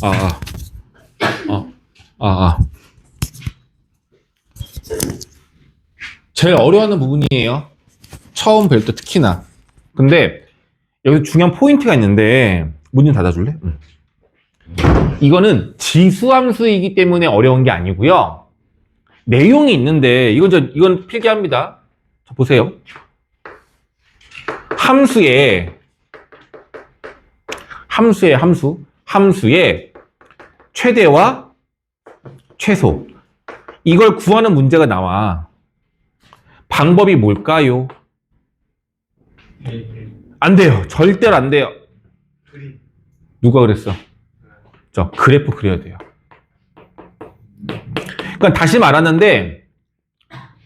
아, 아, 아, 아. 제일 어려워하는 부분이에요. 처음 배울 때 특히나. 근데 여기 중요한 포인트가 있는데 문 좀 닫아줄래? 응. 이거는 지수함수이기 때문에 어려운 게 아니고요. 내용이 있는데 이건 필기합니다. 자, 보세요. 함수의 최대와 최소. 이걸 구하는 문제가 나와. 방법이 뭘까요? 안 돼요. 절대로 안 돼요. 누가 그랬어? 저 그래프 그려야 돼요. 그러니까 다시 말하는데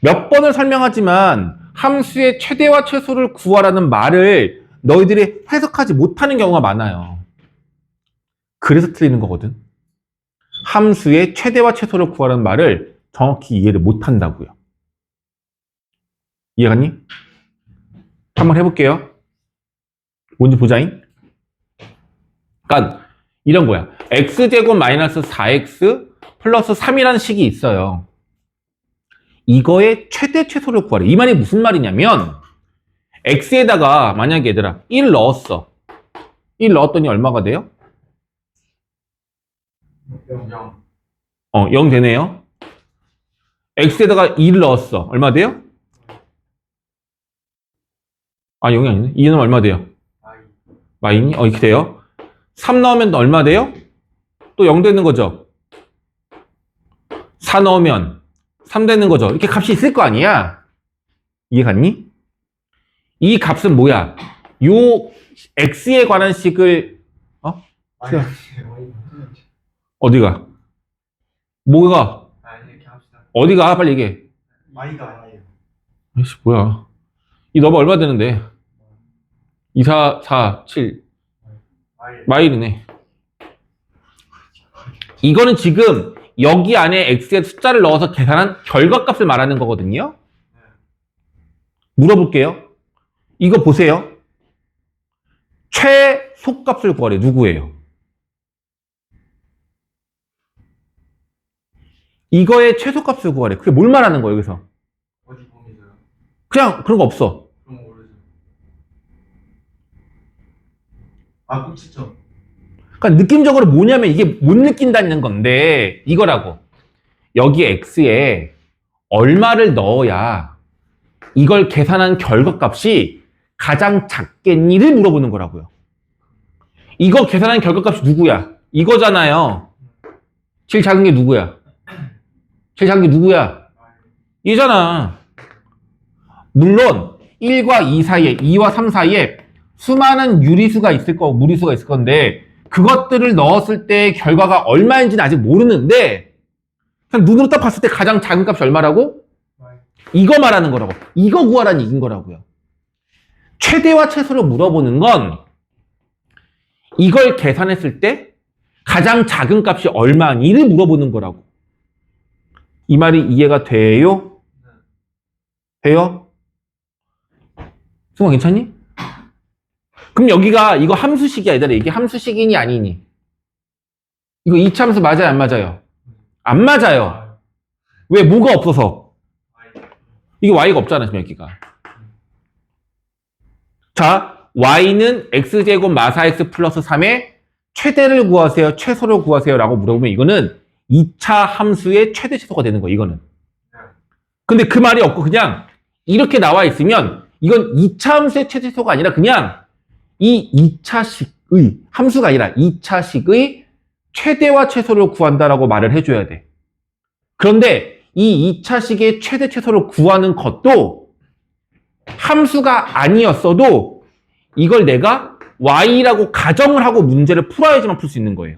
몇 번을 설명하지만 함수의 최대와 최소를 구하라는 말을 너희들이 해석하지 못하는 경우가 많아요. 그래서 틀리는 거거든. 함수의 최대와 최소를 구하라는 말을 정확히 이해를 못한다고요. 이해갔니? 한번 해볼게요. 뭔지 보자잉. 그러니까 이런 거야. x제곱 마이너스 4x 플러스 3이라는 식이 있어요. 이거의 최대 최소를 구하래. 이 말이 무슨 말이냐면 x에다가 만약에 얘들아 1 넣었어. 1 넣었더니 얼마가 돼요? 0 되네요. x에다가 2를 넣었어. 얼마 돼요? 아 0이 아니네. 2는 얼마 돼요? 마이니? 이렇게 돼요. 3 넣으면 얼마 돼요? 또 0 되는 거죠. 4 넣으면 3 되는 거죠. 이렇게 값이 있을 거 아니야. 이해 갔니? 이 값은 뭐야? 요 x에 관한 식을 어디가? 뭐가? 어디가? 빨리 얘기해. 마이가 아니에요. 이씨 뭐야? 이 너가 얼마 되는데? 2, 4, 4, 7 마일이네. 이거는 지금 여기 안에 x의 숫자를 넣어서 계산한 결과값을 말하는 거거든요. 물어볼게요. 이거 보세요. 최소값을 구하래. 누구예요? 이거의 최소값을 구하래. 그게 뭘 말하는 거예요, 여기서? 어디 범위죠? 그냥 그런 거 없어. 그럼 모르죠. 꼭지점. 그러니까 느낌적으로 뭐냐면 이게 못 느낀다는 건데 이거라고. 여기 x에 얼마를 넣어야 이걸 계산한 결과값이 가장 작겠니를 물어보는 거라고요. 이거 계산한 결과값이 누구야? 이거잖아요. 제일 작은 게 누구야? 제일 작은 게 누구야? 얘잖아. 물론 1과 2 사이에, 2와 3 사이에 수많은 유리수가 있을 거고 무리수가 있을 건데 그것들을 넣었을 때 결과가 얼마인지는 아직 모르는데 그냥 눈으로 딱 봤을 때 가장 작은 값이 얼마라고? 이거 말하는 거라고. 이거 구하라는 얘기인 거라고요. 최대와 최소를 물어보는 건 이걸 계산했을 때 가장 작은 값이 얼마니를 물어보는 거라고. 이 말이 이해가 돼요? 돼요? 승화 괜찮니? 그럼 여기가 이거 함수식이야 얘들아. 이게 함수식이니 아니니? 이거 이차함수 맞아요 안 맞아요? 안 맞아요. 왜? 뭐가 없어서? 이게 y가 없잖아 지금 여기가. 자, y는 x제곱 마사 x 플러스 3의 최대를 구하세요 최소를 구하세요 라고 물어보면 이거는 2차 함수의 최대 최소가 되는 거예요 이거는. 근데 그 말이 없고 그냥 이렇게 나와 있으면 이건 2차 함수의 최대 최소가 아니라 그냥 이 2차식의 함수가 아니라 2차식의 최대와 최소를 구한다라고 말을 해줘야 돼. 그런데 이 2차식의 최대 최소를 구하는 것도 함수가 아니었어도 이걸 내가 y라고 가정을 하고 문제를 풀어야지만 풀 수 있는 거예요.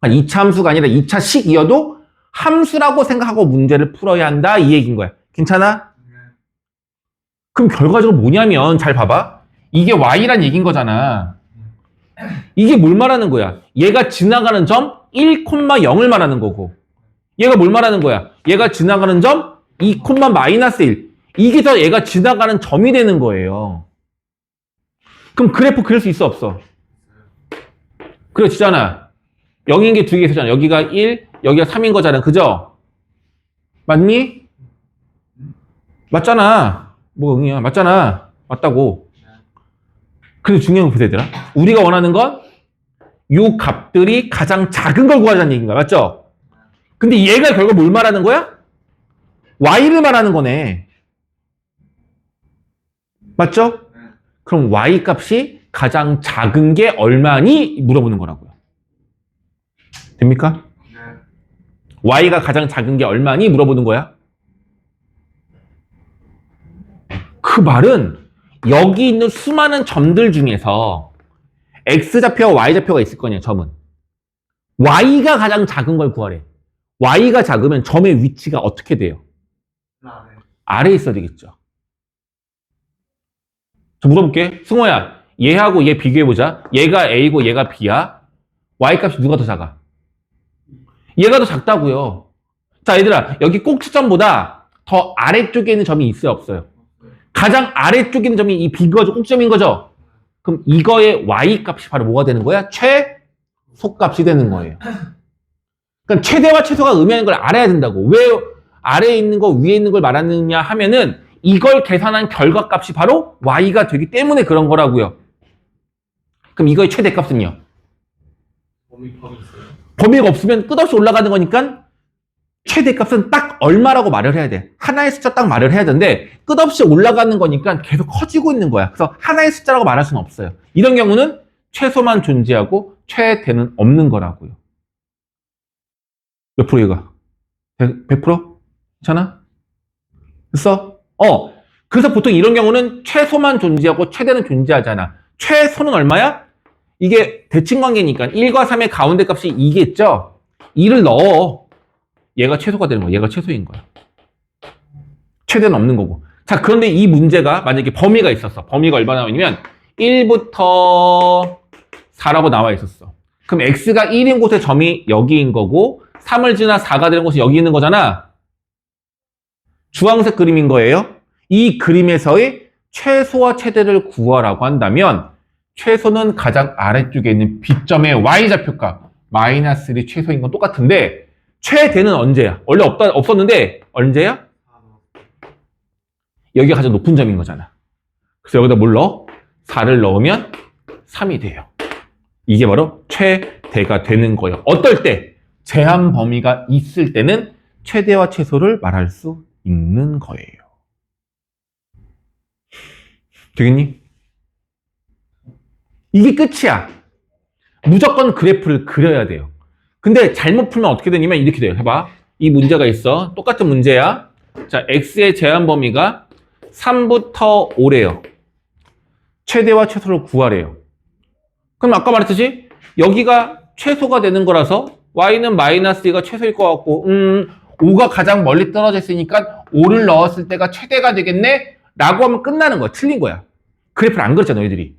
2차 함수가 아니라 2차식이어도 함수라고 생각하고 문제를 풀어야 한다 이 얘기인 거야. 괜찮아? 그럼 결과적으로 뭐냐면 잘 봐봐. 이게 y란 얘기인 거잖아. 이게 뭘 말하는 거야? 얘가 지나가는 점 1,0을 말하는 거고 얘가 뭘 말하는 거야? 얘가 지나가는 점 2, 마이너스 1 이게 더 얘가 지나가는 점이 되는 거예요. 그럼 그래프 그릴 수 있어 없어? 그려지잖아. 0인 게 두 개 있었잖아. 여기가 1, 여기가 3인 거잖아. 그죠? 맞니? 맞잖아. 뭐 응이야. 맞잖아. 맞다고. 근데 중요한 거 보세요, 얘들아. 우리가 원하는 건 요 값들이 가장 작은 걸 구하자는 얘기인가. 맞죠? 근데 얘가 결국 뭘 말하는 거야? y를 말하는 거네. 맞죠? 그럼 y 값이 가장 작은 게 얼마니? 물어보는 거라고요. 됩니까? y가 가장 작은 게 얼마니? 물어보는 거야. 그 말은 여기 있는 수많은 점들 중에서 x좌표와 y좌표가 있을 거냐, 점은. y가 가장 작은 걸 구하래. y가 작으면 점의 위치가 어떻게 돼요? 아래에 있어야 되겠죠. 저 물어볼게. 승호야, 얘하고 얘 비교해보자. 얘가 A고 얘가 B야. Y값이 누가 더 작아? 얘가 더 작다고요. 자, 얘들아, 여기 꼭지점보다 더 아래쪽에 있는 점이 있어요, 없어요? 가장 아래쪽에 있는 점이 이 B거죠, 꼭지점인 거죠? 그럼 이거의 Y값이 바로 뭐가 되는 거야? 최소값이 되는 거예요. 그러니까 최대와 최소가 의미하는 걸 알아야 된다고. 왜 아래에 있는 거, 위에 있는 걸 말하느냐 하면은 이걸 계산한 결과값이 바로 y가 되기 때문에 그런 거라고요. 그럼 이거의 최대값은요? 범위 있어요? 범위가 없으면 끝없이 올라가는 거니까 최대값은 딱 얼마라고 말을 해야 돼. 하나의 숫자 딱 말을 해야 되는데 끝없이 올라가는 거니까 계속 커지고 있는 거야. 그래서 하나의 숫자라고 말할 수는 없어요. 이런 경우는 최소만 존재하고 최대는 없는 거라고요. 몇 프로 얘가? 100%? 괜찮아? 됐어? 그래서 보통 이런 경우는 최소만 존재하고 최대는 존재하잖아. 최소는 얼마야? 이게 대칭관계니까 1과 3의 가운데 값이 2겠죠? 2를 넣어. 얘가 최소가 되는 거야. 얘가 최소인 거야. 최대는 없는 거고. 자, 그런데 이 문제가 만약에 범위가 있었어. 범위가 얼마나 나오냐면 1부터 4라고 나와 있었어. 그럼 x가 1인 곳에 점이 여기인 거고 3을 지나 4가 되는 곳이 여기 있는 거잖아. 주황색 그림인 거예요. 이 그림에서의 최소와 최대를 구하라고 한다면 최소는 가장 아래쪽에 있는 B점의 y좌표값 마이너스 1이 최소인 건 똑같은데 최대는 언제야? 원래 없었는데 언제야? 여기가 가장 높은 점인 거잖아. 그래서 여기다 뭘 넣어? 4를 넣으면 3이 돼요. 이게 바로 최대가 되는 거예요. 어떨 때? 제한 범위가 있을 때는 최대와 최소를 말할 수 있는 거예요. 되겠니? 이게 끝이야. 무조건 그래프를 그려야 돼요. 근데 잘못 풀면 어떻게 되냐면 이렇게 돼요. 해봐. 이 문제가 있어. 똑같은 문제야. 자, x의 제한 범위가 3부터 5래요. 최대와 최소를 구하래요. 그럼 아까 말했듯이 여기가 최소가 되는 거라서 y는 마이너스 2가 최소일 것 같고 5가 가장 멀리 떨어져 있으니까 5를 넣었을 때가 최대가 되겠네? 라고 하면 끝나는 거야. 틀린 거야. 그래프를 안 그렸잖아, 너희들이.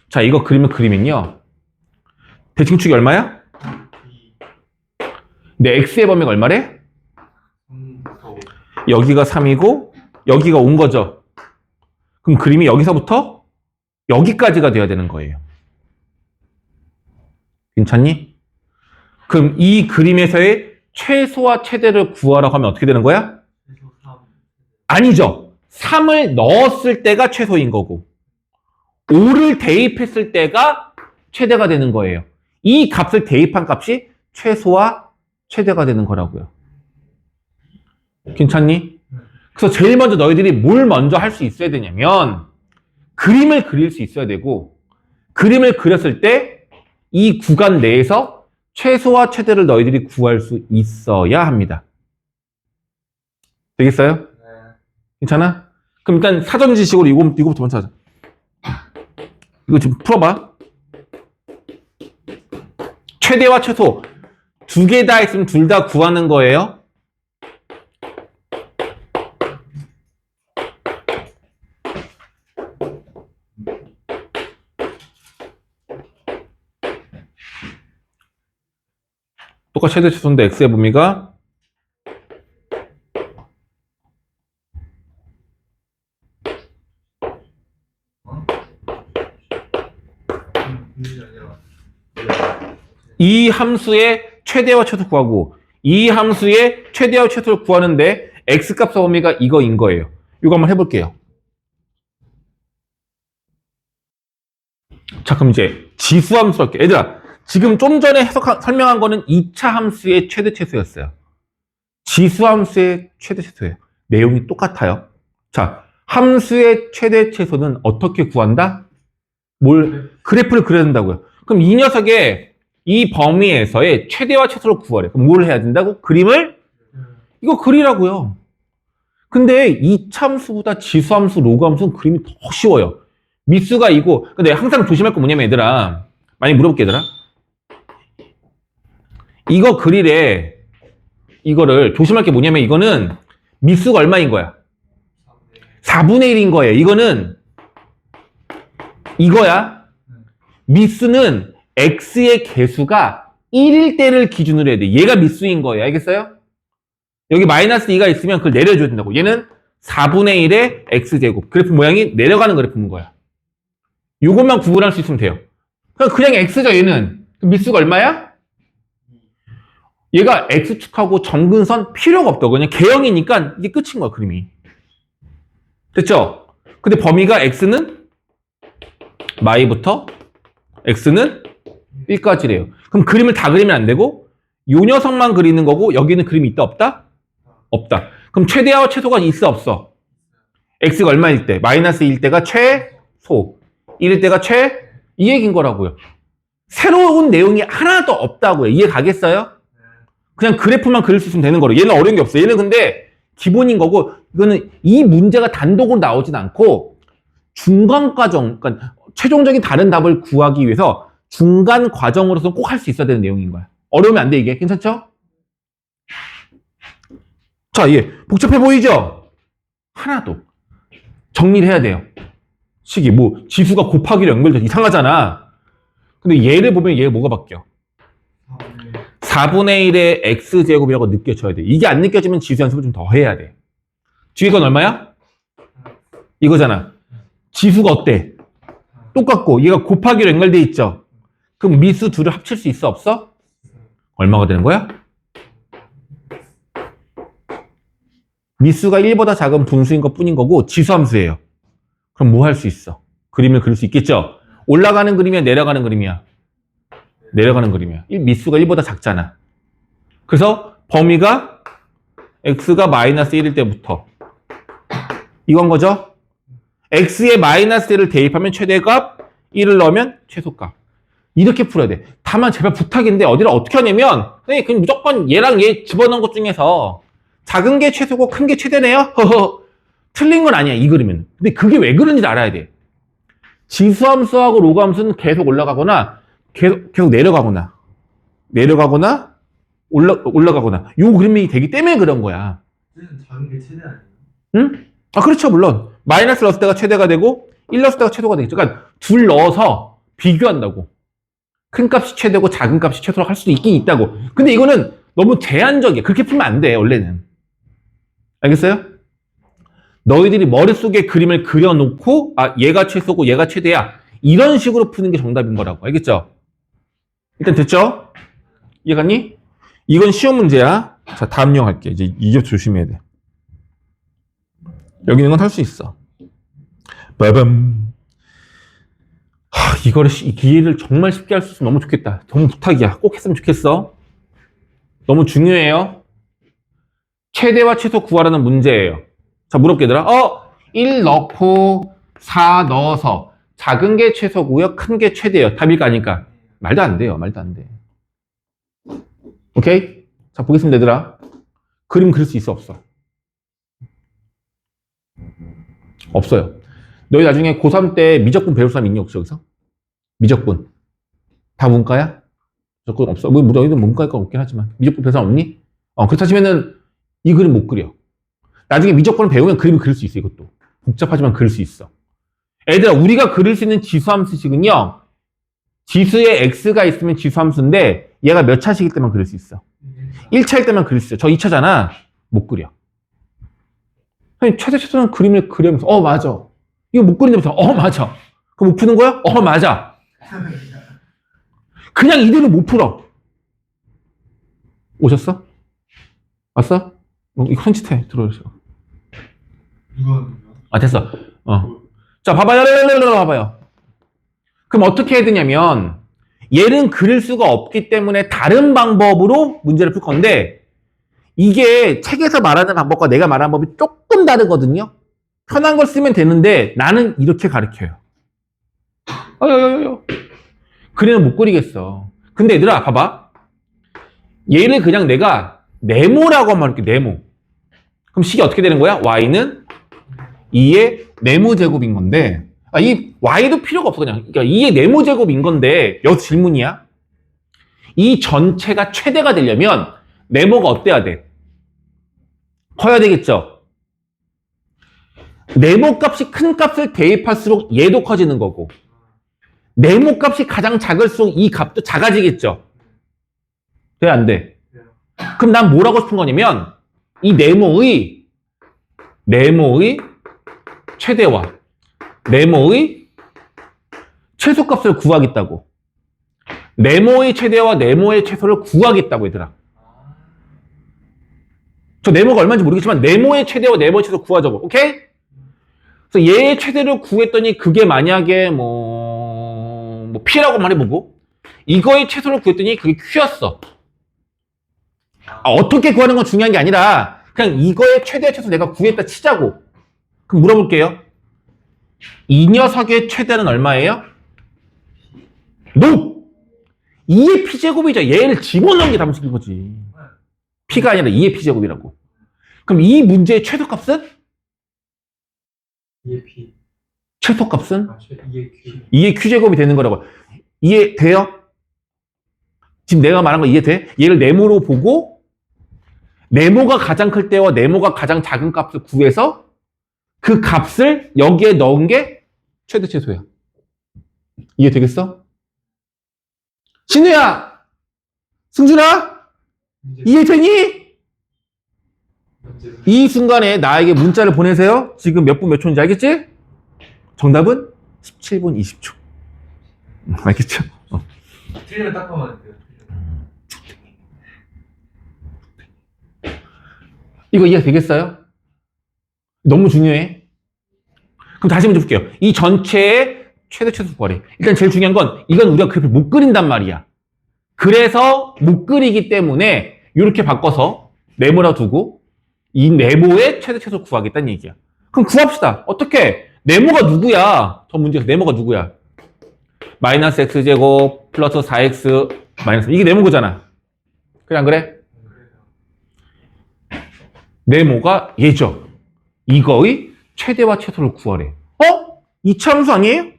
자, 이거 그리면요. 대칭축이 얼마야? 내 x의 범위가 얼마래? 여기가 3이고 여기가 5인 거죠. 그럼 그림이 여기서부터 여기까지가 돼야 되는 거예요. 괜찮니? 그럼 이 그림에서의 최소와 최대를 구하라고 하면 어떻게 되는 거야? 아니죠. 3을 넣었을 때가 최소인 거고 5를 대입했을 때가 최대가 되는 거예요. 이 값을 대입한 값이 최소와 최대가 되는 거라고요. 괜찮니? 그래서 제일 먼저 너희들이 뭘 먼저 할 수 있어야 되냐면 그림을 그릴 수 있어야 되고 그림을 그렸을 때 이 구간 내에서 최소와 최대를 너희들이 구할 수 있어야 합니다. 되겠어요? 네. 괜찮아? 그럼 일단 사전 지식으로 이거부터 먼저 하자. 이거 좀 풀어봐. 최대와 최소 두 개 다 있으면 둘 다 구하는 거예요. 똑같이 최대 최소인데 x의 범위가 이 함수의 최대와 최소 구하고 이 함수의 최대와 최소를 구하는데 x값 범위가 이거인 거예요. 이거 한번 해볼게요. 자, 그럼 이제 지수함수 할게요. 얘들아, 지금 좀 전에 설명한 거는 2차 함수의 최대 최소였어요. 지수함수의 최대 최소예요. 내용이 똑같아요. 자, 함수의 최대 최소는 어떻게 구한다? 그래프를 그려야 된다고요. 그럼 이 녀석의 이 범위에서의 최대와 최소를 구하래. 그럼 뭘 해야 된다고? 그림을? 이거 그리라고요. 근데 이 참수보다 지수함수, 로그함수는 그림이 더 쉬워요. 미수가 이고, 근데 항상 조심할 거 뭐냐면 얘들아, 많이 물어볼게 얘들아. 이거 그리래. 이거를 조심할 게 뭐냐면 이거는 미수가 얼마인 거야? 4분의 1인 거예요. 이거는 이거야. 미수는 x의 개수가 1일 때를 기준으로 해야 돼. 얘가 미수인 거예요. 알겠어요? 여기 마이너스 2가 있으면 그걸 내려줘야 된다고. 얘는 4분의 1의 x제곱. 그래프 모양이 내려가는 그래프인 거야. 이것만 구분할 수 있으면 돼요. 그냥 x죠, 얘는. 미수가 얼마야? 얘가 x축하고 점근선 필요가 없다고. 그냥 개형이니까 이게 끝인 거야, 그림이. 됐죠? 근데 범위가 x는 마이부터 x는 1까지래요. 그럼 그림을 다 그리면 안 되고 요 녀석만 그리는 거고 여기는 그림이 있다 없다? 없다. 그럼 최대와 최소가 있어 없어? x가 얼마일 때? 마이너스 1일 때가 최소, 1일 때가 이 얘기인 거라고요. 새로운 내용이 하나도 없다고요. 이해 가겠어요? 그냥 그래프만 그릴 수 있으면 되는 거로. 얘는 어려운 게 없어. 얘는 근데 기본인 거고 이거는 이 문제가 단독으로 나오진 않고 중간 과정, 그러니까 최종적인 다른 답을 구하기 위해서 중간 과정으로서 꼭 할 수 있어야 되는 내용인 거야. 어려우면 안 돼, 이게. 괜찮죠? 자, 예. 복잡해 보이죠? 하나도. 정리를 해야 돼요. 식이, 지수가 곱하기로 연결돼서 이상하잖아. 근데 얘를 보면 얘가 뭐가 바뀌어? 4분의 1의 x제곱이라고 느껴져야 돼. 이게 안 느껴지면 지수 연습을 좀 더 해야 돼. 뒤에 건 얼마야? 이거잖아. 지수가 어때? 똑같고 얘가 곱하기로 연결돼 있죠? 그럼 미수 둘을 합칠 수 있어 없어? 얼마가 되는 거야? 미수가 1보다 작은 분수인 것 뿐인 거고 지수함수예요. 그럼 뭐 할 수 있어? 그림을 그릴 수 있겠죠? 올라가는 그림이야 내려가는 그림이야? 내려가는 그림이야. 미수가 1보다 작잖아. 그래서 범위가 x가 마이너스 1일 때부터 이건 거죠? x에 마이너스 1을 대입하면 최대값, 1을 넣으면 최소값. 이렇게 풀어야 돼. 다만 제발 부탁인데 어디를 어떻게 하냐면 그냥 무조건 얘랑 얘 집어넣은 것 중에서 작은 게 최소고 큰 게 최대네요? 허허. 틀린 건 아니야, 이 그림은. 근데 그게 왜 그런지 알아야 돼. 지수함수하고 로그함수는 계속 올라가거나 계속 내려가거나 올라가거나 요 그림이 되기 때문에 그런 거야. 작은 게 최대 아니에요? 응? 아, 그렇죠, 물론. 마이너스 넣었을 때가 최대가 되고 1 넣었을 때가 최소가 되겠죠. 그러니까 둘 넣어서 비교한다고. 큰 값이 최대고 작은 값이 최소로 할 수도 있긴 있다고. 근데 이거는 너무 제한적이야. 그렇게 풀면 안 돼, 원래는. 알겠어요? 너희들이 머릿속에 그림을 그려놓고 얘가 최소고 얘가 최대야. 이런 식으로 푸는 게 정답인 거라고. 알겠죠? 일단 됐죠? 이해갔니? 이건 쉬운 문제야. 자, 다음 용 할게. 이제 이게 조심해야 돼. 여기 있는 건 할 수 있어. 빠밤. 이거를 이 기회를 정말 쉽게 할 수 있으면 너무 좋겠다. 너무 부탁이야. 꼭 했으면 좋겠어. 너무 중요해요. 최대와 최소 구하라는 문제예요. 자, 물어볼게 얘들아. 1 넣고 4 넣어서 작은 게 최소고요. 큰 게 최대예요. 답일 거 아니까. 말도 안 돼요. 말도 안 돼. 오케이? 자, 보겠습니다 얘들아. 그림 그릴 수 있어 없어? 없어요. 너희 나중에 고3 때 미적분 배울 사람 있니 혹시 여기서? 미적분. 다 문과야? 미적분 없어. 너희는 문과일 건 없긴 하지만. 미적분 배울 사람 없니? 그렇다 치면은 이 그림 못 그려. 나중에 미적분을 배우면 그림을 그릴 수 있어, 이것도. 복잡하지만 그릴 수 있어. 애들아, 우리가 그릴 수 있는 지수함수식은요, 지수에 x가 있으면 지수함수인데, 얘가 몇 차식일 때만 그릴 수 있어. 1차일 때만 그릴 수 있어. 저 2차잖아. 못 그려. 선생님, 최대 최소는 그림을 그리면서, 맞아. 이거 못 그린다면서, 맞아. 그거 못 푸는 거야? 맞아. 그냥 이대로 못 풀어. 오셨어? 왔어? 이거 손짓해. 들어오세요. 누가 아, 됐어. 자, 봐봐요. 봐봐요. 그럼 어떻게 해야 되냐면, 얘는 그릴 수가 없기 때문에 다른 방법으로 문제를 풀 건데, 이게 책에서 말하는 방법과 내가 말하는 법이 조금 다르거든요. 편한 걸 쓰면 되는데, 나는 이렇게 가르쳐요. 그래는 못 그리겠어. 근데 얘들아, 봐봐. 얘를 그냥 내가 네모라고 한번 할게, 네모. 그럼 식이 어떻게 되는 거야? y는 2의 네모제곱인 건데, 이 y도 필요가 없어, 그냥. 그러니까 2의 네모제곱인 건데, 여기서 질문이야. 이 전체가 최대가 되려면, 네모가 어때야 돼? 커야 되겠죠? 네모 값이 큰 값을 대입할수록 얘도 커지는 거고, 네모 값이 가장 작을수록 이 값도 작아지겠죠? 돼, 안 돼? 그럼 난 뭘 하고 싶은 거냐면, 이 네모의 최대와 네모의 최소값을 구하겠다고. 네모의 최대와 네모의 최소를 구하겠다고, 얘들아. 저 네모가 얼마인지 모르겠지만 네모의 최대와 네모의 최소 구하자고. 오케이? 그래서 얘의 최대를 구했더니 그게 만약에 뭐 P라고 말해보고, 이거의 최소를 구했더니 그게 Q였어. 어떻게 구하는 건 중요한 게 아니라 그냥 이거의 최대 최소 내가 구했다 치자고. 그럼 물어볼게요. 이 녀석의 최대는 얼마예요? No! 2의 P제곱이죠. 얘를 집어넣은 게 답을 시킨 거지. P가 아니라 2의 P제곱이라고. 그럼 이 문제의 최소값은? 2의 P 최소값은? 2의 Q 2의 Q제곱이 되는 거라고. 이해돼요? 지금 내가 말한 거 이해돼? 얘를 네모로 보고 네모가 가장 클 때와 네모가 가장 작은 값을 구해서 그 값을 여기에 넣은 게 최대 최소야. 이해되겠어? 신우야! 승준아! 이해되니? 이 순간에 나에게 문자를 보내세요. 지금 몇 분 몇 초인지 알겠지? 정답은 17분 20초. 알겠죠? 틀리면 딱 보면 안 돼요. 이거 이해되겠어요? 너무 중요해. 그럼 다시 문제 볼게요. 이 전체의 최대 최소 구하래. 일단 제일 중요한 건 이건 우리가 그래프를 못 그린단 말이야. 그래서 못 그리기 때문에 이렇게 바꿔서 네모라 두고 이 네모의 최대 최소 구하겠다는 얘기야. 그럼 구합시다. 어떻게? 네모가 누구야? 저 문제에서 네모가 누구야? 마이너스 x제곱 플러스 4x 마이너스 이게 네모잖아. 그래 안 그래? 네모가 얘죠. 이거의 최대와 최소를 구하래. 이차함수 아니에요?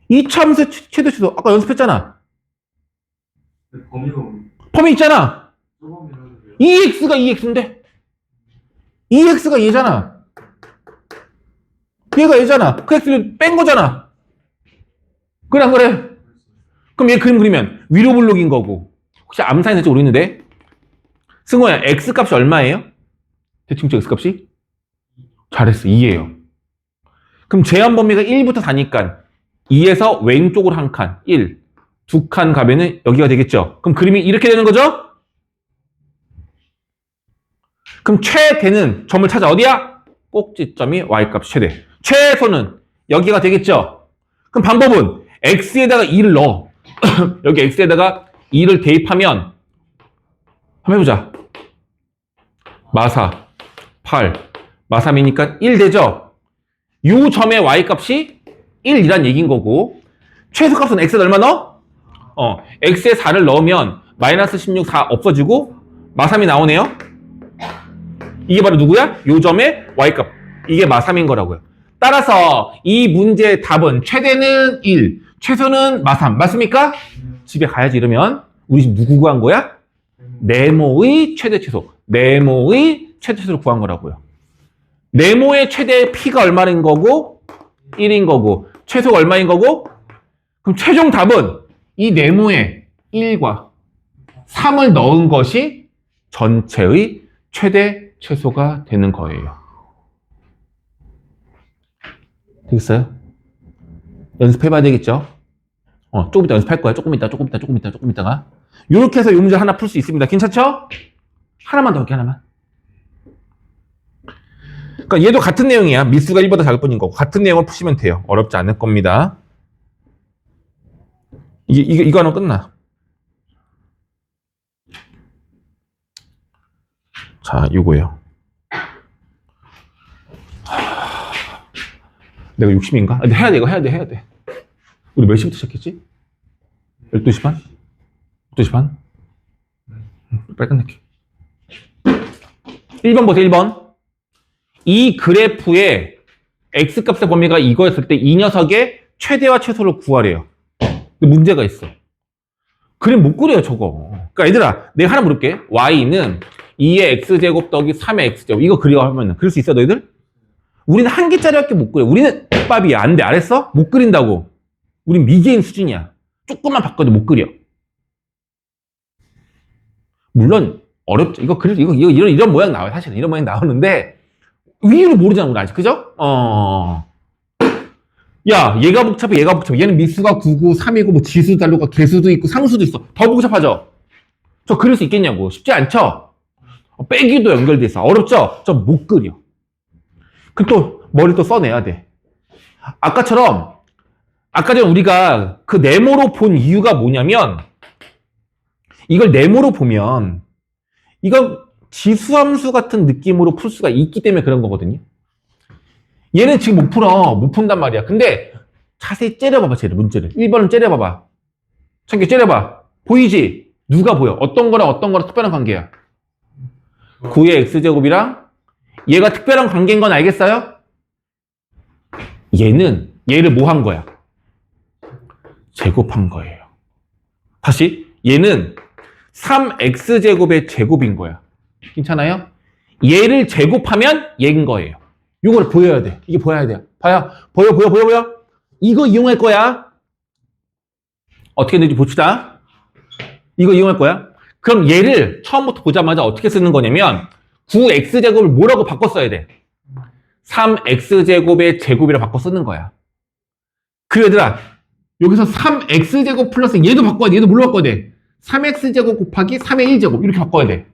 이차함수 최대 최소 아까 연습했잖아. 범위가 범위 있잖아. 소범위라고 2x가 2x인데 2x가 얘잖아. 얘가 얘잖아. 그 x를 뺀 거잖아. 그래 안 그래? 그럼 얘 그림 그리면 위로 블록인 거고. 혹시 암산이 될지 모르겠는데 승호야 x 값이 얼마예요? 대충 x 값이? 잘했어. 2예요. 그럼 제한 범위가 1부터 4니까 2에서 왼쪽으로 한 칸 1 두 칸 가면은 여기가 되겠죠. 그럼 그림이 이렇게 되는 거죠? 그럼 최대는 점을 찾아. 어디야? 꼭지점이 y값 최대. 최소는 여기가 되겠죠. 그럼 방법은 x에다가 2를 넣어. 여기 x에다가 2를 대입하면 한번 해보자. 마사 8 마삼이니까 1 되죠. 요 점의 y값이 1이란 얘기인 거고 최소값은 x에 얼마 넣어? x에 4를 넣으면 마이너스 16, 4 없어지고 마삼이 나오네요. 이게 바로 누구야? 요 점의 y값. 이게 마삼인 거라고요. 따라서 이 문제의 답은 최대는 1, 최소는 마삼. 맞습니까? 집에 가야지 이러면 우리 집 누구 구한 거야? 네모의 최대 최소. 네모의 최대 최소를 구한 거라고요. 네모의 최대 P가 얼마인 거고 1인 거고 최소가 얼마인 거고 그럼 최종 답은 이 네모에 1과 3을 넣은 것이 전체의 최대 최소가 되는 거예요. 되겠어요? 연습해봐야 되겠죠? 조금 이따 연습할 거야. 조금 이따가. 이렇게 해서 이 문제 하나 풀 수 있습니다. 괜찮죠? 하나만 더 할게, 하나만. 그러니까 얘도 같은 내용이야. 미수가 1보다 작을 뿐인 거고. 같은 내용을 푸시면 돼요. 어렵지 않을 겁니다. 이거 하나 끝나. 자, 요거요. 내가 60인가? 근데 해야 돼, 이거 해야 돼. 우리 몇 시부터 시작했지? 12시 반? 12시 반? 빨리 끝낼게. 1번 보세요, 1번. 이 그래프의 x값의 범위가 이거였을 때 이 녀석의 최대와 최소를 구하래요. 근데 문제가 있어. 그림 못 그려요, 저거. 그러니까 얘들아, 내가 하나 물을게. y는 2의 x제곱 더하기 3의 x제곱. 이거 그려 하면은 그릴 수 있어, 너희들? 우리는 한 개짜리밖에 못 그려. 우리는 밥이야. 안 돼. 알았어? 못 그린다고. 우린 미개인 수준이야. 조금만 바꿔도 못 그려. 물론 어렵죠. 이런 모양 나와요. 사실은 이런 모양 나오는데 이유를 모르잖아, 우리 아직. 그죠? 야, 얘가 복잡해. 얘는 미수가 9고 3이고 뭐 지수 달로가 개수도 있고 상수도 있어. 더 복잡하죠? 저 그릴 수 있겠냐고. 쉽지 않죠? 빼기도 연결돼 있어. 어렵죠? 저 못 그려. 그 또 머리 또 써내야 돼. 아까 전에 우리가 그 네모로 본 이유가 뭐냐면 이걸 네모로 보면 이건 지수함수 같은 느낌으로 풀 수가 있기 때문에 그런 거거든요. 얘는 지금 못 푼단 말이야. 근데 자세히 째려봐봐, 쟤를, 문제를. 1번은 째려봐봐. 참게 째려봐. 보이지? 누가 보여? 어떤 거랑 특별한 관계야? 9의 x제곱이랑 얘가 특별한 관계인 건 알겠어요? 얘를 뭐 한 거야? 제곱한 거예요. 다시, 얘는 3x제곱의 제곱인 거야. 괜찮아요? 얘를 제곱하면 얘인 거예요. 이걸 보여야 돼. 이게 보여야 돼요. 보여. 이거 이용할 거야. 어떻게 되는지 봅시다. 이거 이용할 거야. 그럼 얘를 처음부터 보자마자 어떻게 쓰는 거냐면 9x제곱을 뭐라고 바꿔 써야 돼? 3x제곱의 제곱이라고 바꿔 쓰는 거야. 그리고 얘들아, 여기서 3x제곱 플러스 얘도 바꿔야 돼. 얘도 뭘로 바꿔야 돼? 3x제곱 곱하기 3의 1제곱 이렇게 바꿔야 돼.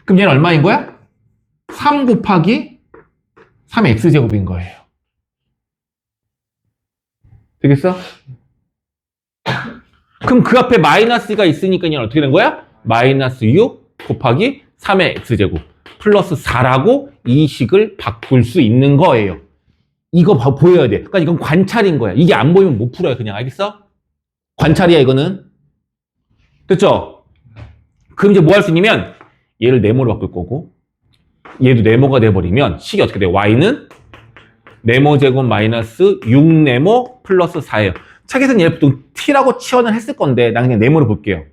그럼 얘는 얼마인 거야? 3 곱하기 3의 x제곱인 거예요. 되겠어? 그럼 그 앞에 마이너스가 있으니까 얘는 어떻게 된 거야? 마이너스 6 곱하기 3의 x제곱 플러스 4라고 이 식을 바꿀 수 있는 거예요. 이거 보여야 돼. 그러니까 이건 관찰인 거야. 이게 안 보이면 못 풀어요. 그냥 알겠어? 관찰이야 이거는. 됐죠? 그럼 이제 뭐 할 수 있냐면 얘를 네모로 바꿀 거고 얘도 네모가 돼버리면 식이 어떻게 돼? y는 네모 제곱 마이너스 6네모 플러스 4예요. 책에서는 얘를 보통 t라고 치환을 했을 건데 난 그냥 네모로 볼게요.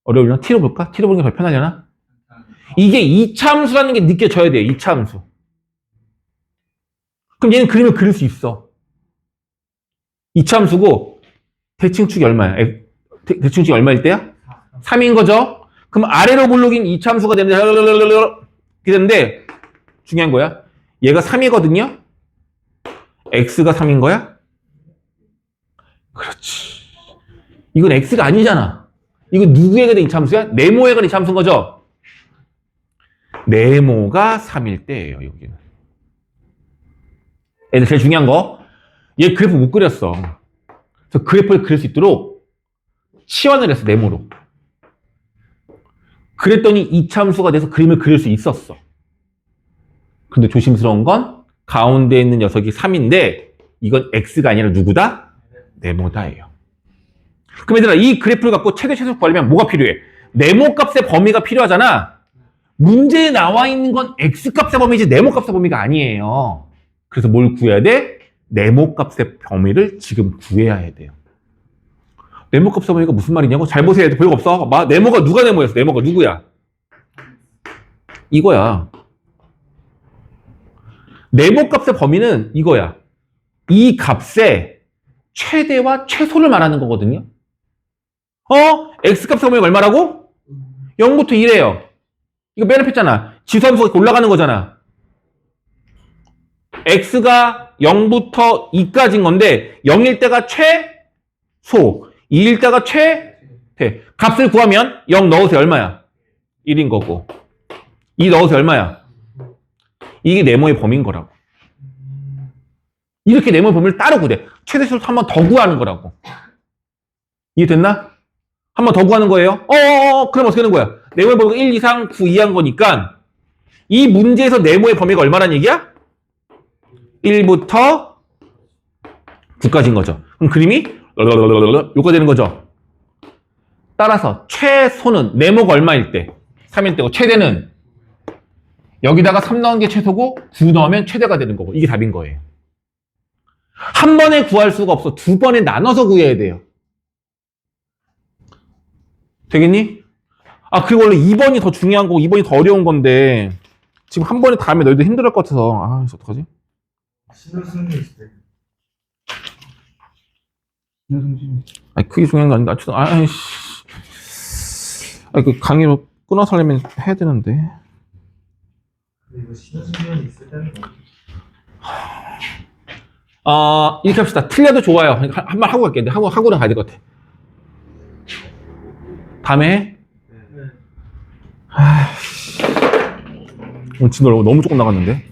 어려우려나? t로 볼까? t로 보는 게 더 편하려나? 이게 이차함수라는 게 느껴져야 돼요. 이차함수. 그럼 얘는 그림을 그릴 수 있어. 이차함수고 대칭축이 얼마야? 대칭축이 얼마일 때야? 3인 거죠? 그럼 아래로 블록인 이차함수가 되는데 중요한 거야. 얘가 3이거든요? x가 3인 거야? 그렇지. 이건 x가 아니잖아. 이건 누구에게 된 이차함수야? 네모에게 된 이차함수인 거죠? 네모가 3일 때예요, 여기는. 애들 제일 중요한 거. 얘 그래프 못 그렸어. 그래서 그래프를 그릴 수 있도록 치환을 했어, 네모로. 그랬더니 이차함수가 돼서 그림을 그릴 수 있었어. 근데 조심스러운 건 가운데 있는 녀석이 3인데 이건 x가 아니라 누구다? 네모다예요. 그럼 얘들아 이 그래프를 갖고 최대 최소 구하려면 뭐가 필요해? 네모 값의 범위가 필요하잖아. 문제에 나와 있는 건 x 값의 범위지 네모 값의 범위가 아니에요. 그래서 뭘 구해야 돼? 네모 값의 범위를 지금 구해야 돼요. 네모 값의 범위가 무슨 말이냐고? 잘 보세요. 별거 없어. 네모가 누가 네모였어? 네모가 누구야? 이거야. 네모 값의 범위는 이거야. 이 값의 최대와 최소를 말하는 거거든요. x 값의 범위가 얼마라고? 0부터 1이에요. 이거 맨 앞에 있잖아. 지수함수가 올라가는 거잖아. x가 0부터 2까지인 건데 0일 때가 최소, 2일 때가 돼. 값을 구하면 0 넣으세요. 얼마야? 1인 거고. 2 넣으세요. 얼마야? 이게 네모의 범위인 거라고. 이렇게 네모의 범위를 따로 구해. 최대수를 한 번 더 구하는 거라고. 이해됐나? 한 번 더 구하는 거예요? 그럼 어떻게 하는 거야? 네모의 범위가 1 이상 9 이하인 거니까 이 문제에서 네모의 범위가 얼마란 얘기야? 1부터 9까지인 거죠. 그럼 그림이 요거 되는 거죠. 따라서 최소는 네모가 얼마일 때? 3일 때고 최대는 여기다가 3 넣은 게 최소고 9 넣으면 최대가 되는 거고 이게 답인 거예요. 한 번에 구할 수가 없어. 두 번에 나눠서 구해야 돼요. 되겠니? 아, 그리고 원래 2번이 더 중요한 거고 2번이 더 어려운 건데 지금 한 번에 다 하면 너희들 힘들 것 같아서 아, 그래서 어떡하지? 신호승리 있을 때. 아니, 그게 중요한 거 아닌가? 아이씨. 아, 그 강의로 끊어서 하려면 해야 되는데. 근데 이거 신호승리 있을 때는 뭐? 이렇게 합시다. 틀려도 좋아요. 한 번 하고 갈게. 근데 하고는 가야 될 것 같아. 다음에 해? 네. 오늘 진도 너무 조금 나갔는데.